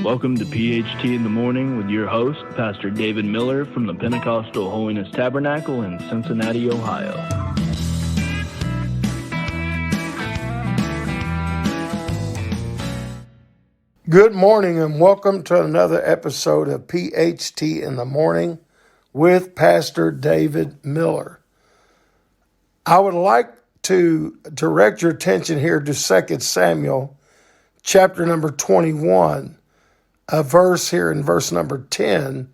Welcome to PHT in the Morning with your host, Pastor David Miller from the Pentecostal Holiness Tabernacle in Cincinnati, Ohio. Good morning and welcome to another episode of PHT in the Morning with Pastor David Miller. I would like to direct your attention here to 2 Samuel chapter number 21, a verse here in verse number 10.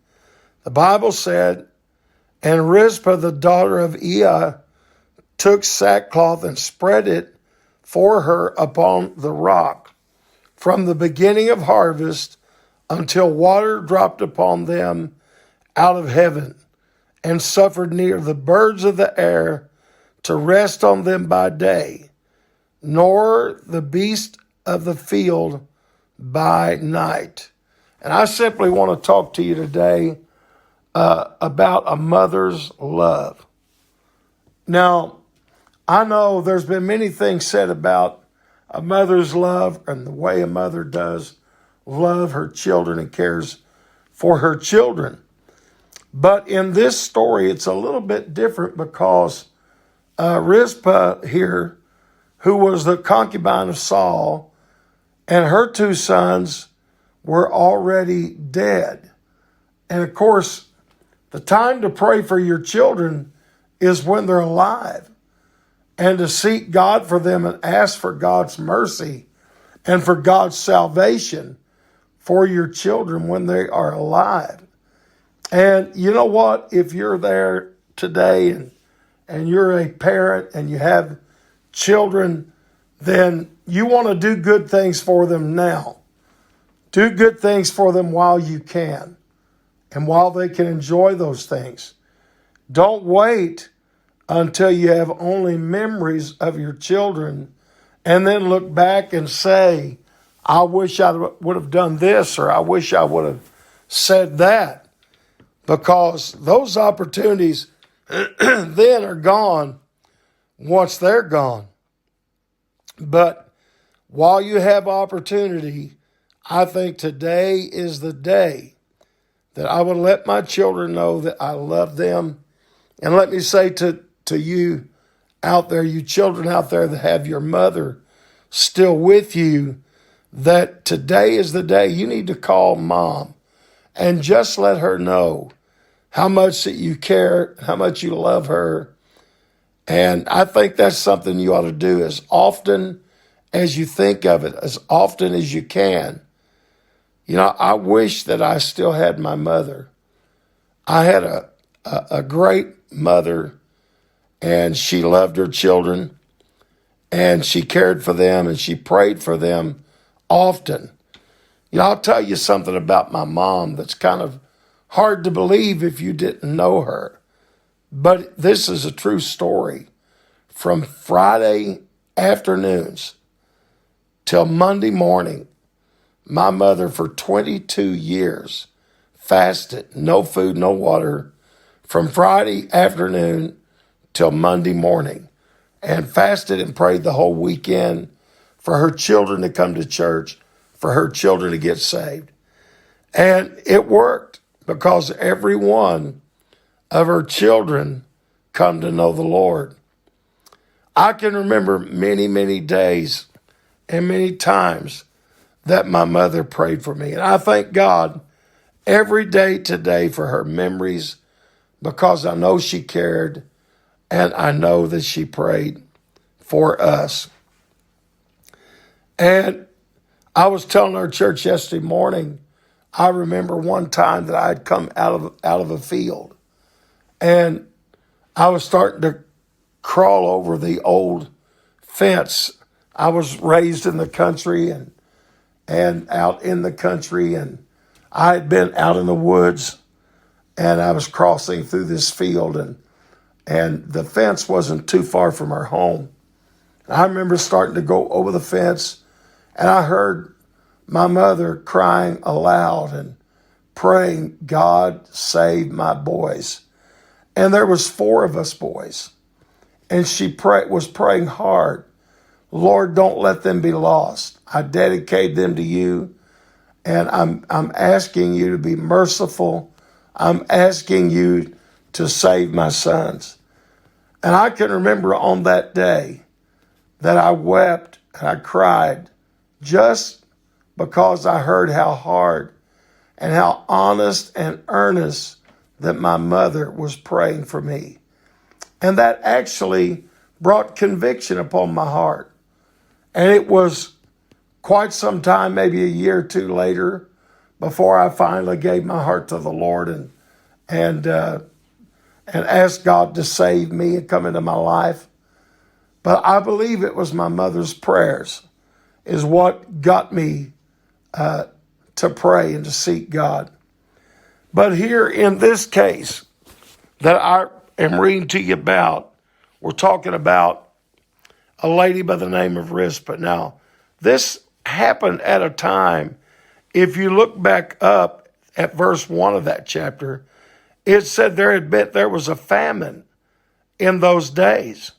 The Bible said, "And Rizpah the daughter of Aiah took sackcloth and spread it for her upon the rock, from the beginning of harvest until water dropped upon them out of heaven, and suffered neither the birds of the air to rest on them by day, nor the beasts of the field by night." And I simply want to talk to you today about a mother's love. Now, I know there's been many things said about a mother's love and the way a mother does love her children and cares for her children. But in this story, it's a little bit different because Rizpah here, who was the concubine of Saul, and her two sons were already dead. And of course, the time to pray for your children is when they're alive, and to seek God for them and ask for God's mercy and for God's salvation for your children when they are alive. And you know what? If you're there today and you're a parent and you have children, then you want to do good things for them now. Do good things for them while you can and while they can enjoy those things. Don't wait until you have only memories of your children and then look back and say, I wish I would have done this, or I wish I would have said that, because those opportunities then are gone once they're gone. But while you have opportunity, I think today is the day that I would let my children know that I love them. And let me say to you out there, you children out there that have your mother still with you, that today is the day you need to call mom and just let her know how much that you care, how much you love her. And I think that's something you ought to do as often as you think of it, as often as you can. You know, I wish that I still had my mother. I had a great mother, and she loved her children, and she cared for them, and she prayed for them often. You know, I'll tell you something about my mom that's kind of hard to believe if you didn't know her. But this is a true story. From Friday afternoons till Monday morning, my mother for 22 years fasted, no food, no water, from Friday afternoon till Monday morning, and fasted and prayed the whole weekend for her children to come to church, for her children to get saved. And it worked, because every one of her children come to know the Lord. I can remember many, many days and many times that my mother prayed for me. And I thank God every day today for her memories, because I know she cared and I know that she prayed for us. And I was telling our church yesterday morning, I remember one time that I had come out of a field, and I was starting to crawl over the old fence. I was raised in the country and out in the country, and I had been out in the woods, and I was crossing through this field, and the fence wasn't too far from our home. I remember starting to go over the fence, and I heard my mother crying aloud and praying, "God save my boys." And there was 4 of us boys, and she was praying hard, "Lord, don't let them be lost. I dedicate them to you, And I'm asking you to be merciful. I'm asking you to save my sons. And I can remember on that day that I wept and I cried just because I heard how hard and how honest and earnest that my mother was praying for me. And that actually brought conviction upon my heart. And it was quite some time, maybe a year or two later, before I finally gave my heart to the Lord and asked God to save me and come into my life. But I believe it was my mother's prayers is what got me to pray and to seek God. But here in this case that I am reading to you about, we're talking about a lady by the name of Rizpah. Now, this happened at a time, if you look back up at verse 1 of that chapter, it said there was a famine in those days.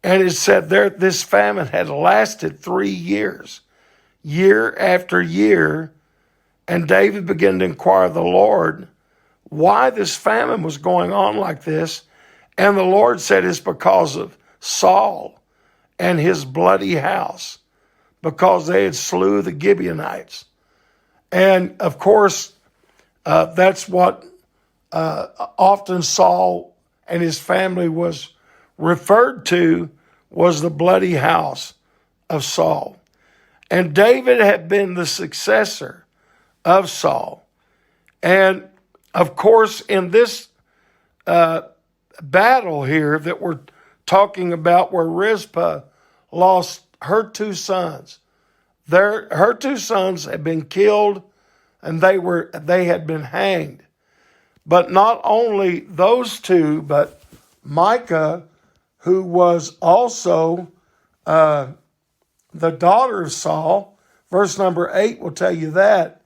And it said this famine had lasted 3 years, year after year. And David began to inquire of the Lord why this famine was going on like this. And the Lord said it's because of Saul and his bloody house, because they had slew the Gibeonites. And of course, that's what often Saul and his family was referred to, was the bloody house of Saul. And David had been the successor of Saul. And of course, in this battle here that we're talking about, where Rizpah lost her 2 sons, her 2 sons had been killed and they had been hanged. But not only those 2, but Micah, who was also the daughter of Saul, verse number 8 will tell you that.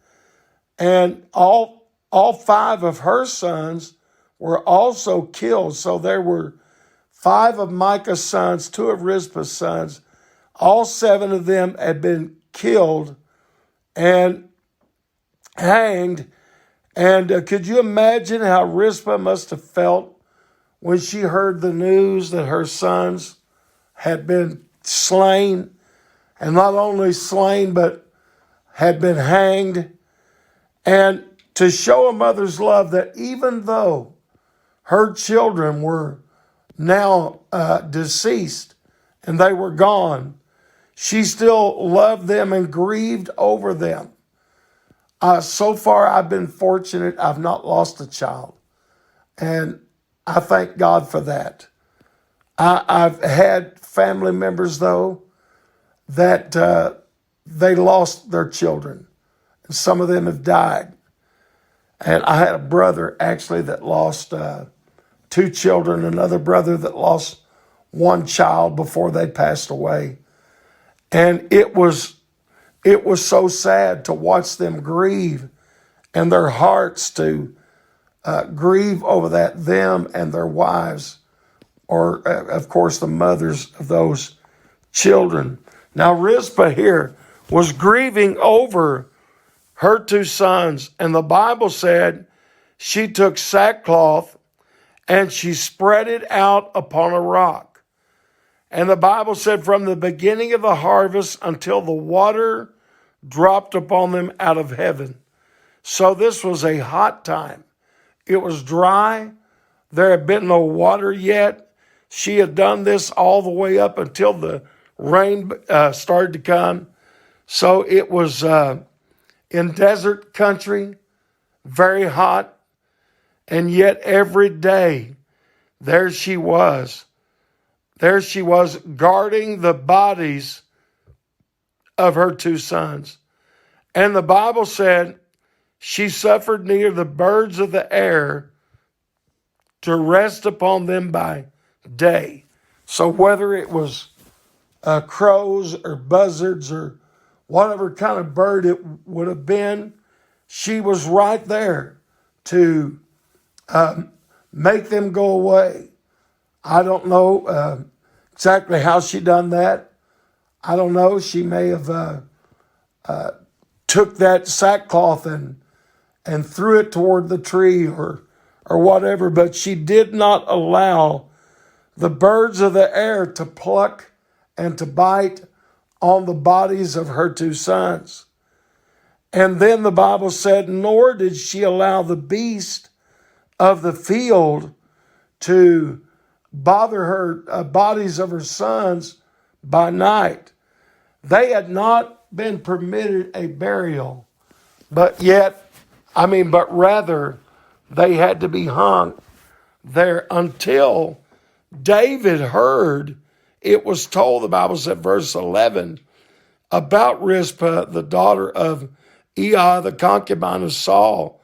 And all 5 of her sons were also killed. So there were 5 of Micah's sons, 2 of Rizpah's sons. All 7 of them had been killed and hanged. And could you imagine how Rizpah must have felt when she heard the news that her sons had been slain, and not only slain, but had been hanged? And to show a mother's love, that even though her children were now deceased and they were gone, she still loved them and grieved over them. So far, I've been fortunate. I've not lost a child. And I thank God for that. I've had family members, though, that they lost their children. And some of them have died. And I had a brother, actually, that lost 2 children, another brother that lost 1 child before they passed away. And it was so sad to watch them grieve, and their hearts to grieve over that, them and their wives, or of course the mothers of those children. Now Rizpah here was grieving over her 2 sons, and the Bible said she took sackcloth and she spread it out upon a rock. And the Bible said from the beginning of the harvest until the water dropped upon them out of heaven. So this was a hot time. It was dry. There had been no water yet. She had done this all the way up until the rain started to come. So it was in desert country, very hot. And yet every day, there she was guarding the bodies of her 2 sons. And the Bible said she suffered neither the birds of the air to rest upon them by day. So whether it was crows or buzzards or whatever kind of bird it would have been, she was right there to make them go away. I don't know exactly how she done that. I don't know. She may have took that sackcloth and threw it toward the tree or whatever, but she did not allow the birds of the air to pluck and to bite on the bodies of her two sons. And then the Bible said, nor did she allow the beast of the field to bother her bodies of her sons by night. They had not been permitted a burial, but rather they had to be hung there until David heard. It was told, the Bible said, verse 11, about Rizpah, the daughter of Aiah, the concubine of Saul,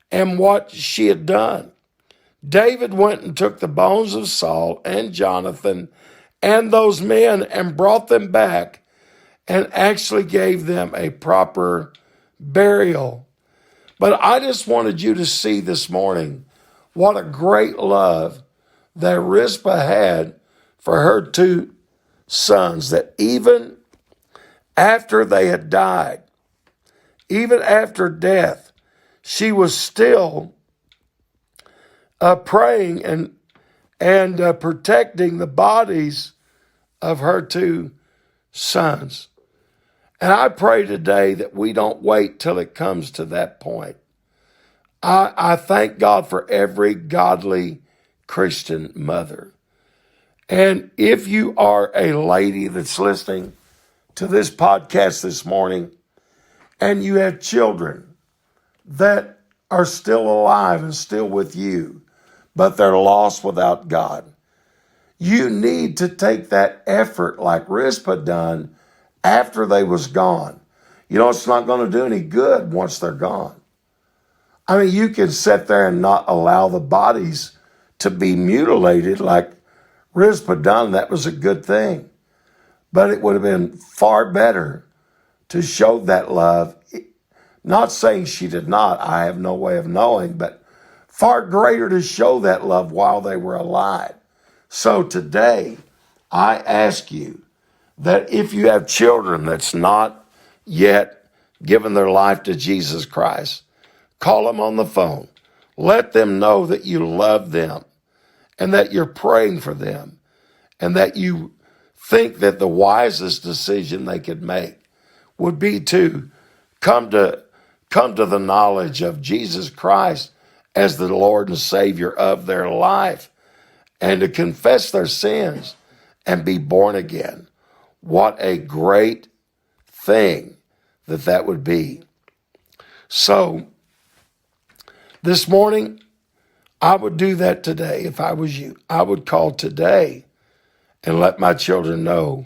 and what she had done. David went and took the bones of Saul and Jonathan and those men and brought them back and actually gave them a proper burial. But I just wanted you to see this morning what a great love that Rizpah had for her two sons, that even after they had died, even after death, she was still praying and protecting the bodies of her two sons. And I pray today that we don't wait till it comes to that point. I thank God for every godly Christian mother. And if you are a lady that's listening to this podcast this morning and you have children that are still alive and still with you, but they're lost without God, you need to take that effort like Rizpah done after they was gone. You know, it's not going to do any good once they're gone. I mean, you can sit there and not allow the bodies to be mutilated like Rizpah done. That was a good thing. But it would have been far better to show that love. Not saying she did not. I have no way of knowing, but far greater to show that love while they were alive. So today, I ask you that if you have children that's not yet given their life to Jesus Christ, call them on the phone. Let them know that you love them and that you're praying for them and that you think that the wisest decision they could make would be to come to the knowledge of Jesus Christ as the Lord and Savior of their life and to confess their sins and be born again. What a great thing that would be. So, this morning, I would do that today if I was you. I would call today and let my children know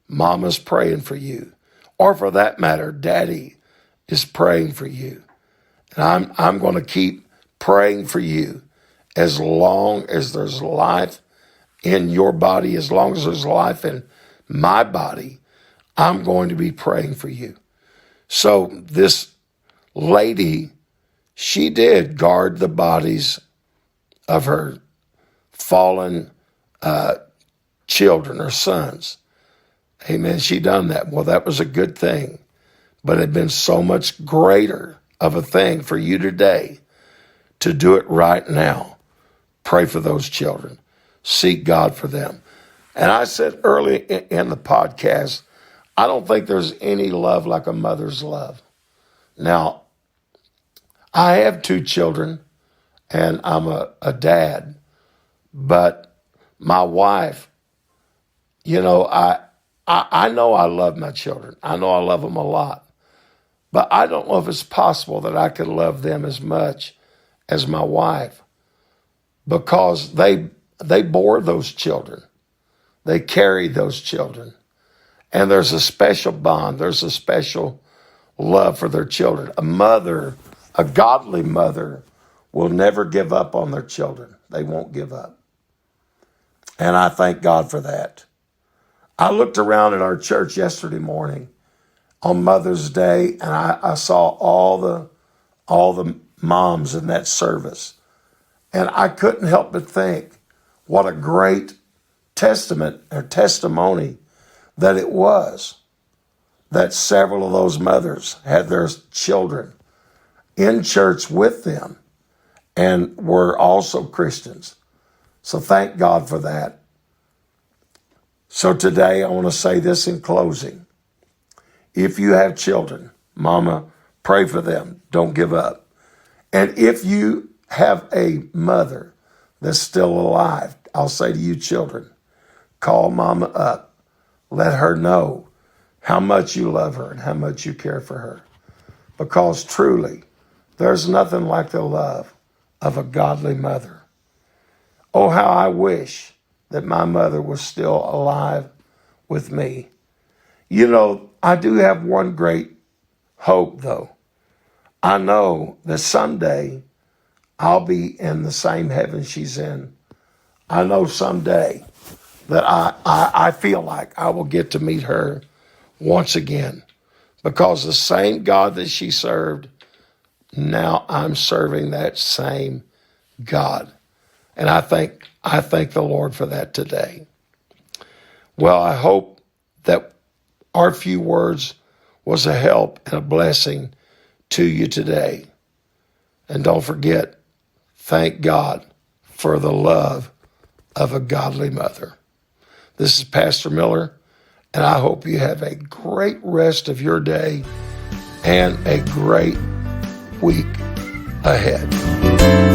Mama's praying for you. Or for that matter, Daddy is praying for you. And I'm going to keep praying for you as long as there's life in your body, as long as there's life in my body, I'm going to be praying for you. So this lady, she did guard the bodies of her fallen children, her sons. Amen. She done that. Well, that was a good thing. But it had been so much greater of a thing for you today to do it right now. Pray for those children. Seek God for them. And I said early in the podcast, I don't think there's any love like a mother's love. Now, I have two children, and I'm a dad. But my wife, you know, I know I love my children. I know I love them a lot. But I don't know if it's possible that I could love them as much as my wife, because they bore those children. They carried those children. And there's a special bond. There's a special love for their children. A mother, a godly mother, will never give up on their children. They won't give up. And I thank God for that. I looked around at our church yesterday morning on Mother's Day, and I saw all the moms in that service. And I couldn't help but think what a great testament or testimony that it was. that several of those mothers had their children in church with them and were also Christians. So thank God for that. So today I want to say this in closing. If you have children, mama, pray for them. Don't give up. And if you have a mother that's still alive, I'll say to you children, call mama up. Let her know how much you love her and how much you care for her. Because truly, there's nothing like the love of a godly mother. Oh, how I wish that my mother was still alive with me. You know, I do have one great hope, though. I know that someday I'll be in the same heaven she's in. I know someday that I feel like I will get to meet her once again, because the same God that she served, now I'm serving that same God. And I thank the Lord for that today. Well, I hope that our few words was a help and a blessing to you today. And don't forget, thank God for the love of a godly mother. This is Pastor Miller, and I hope you have a great rest of your day and a great week ahead.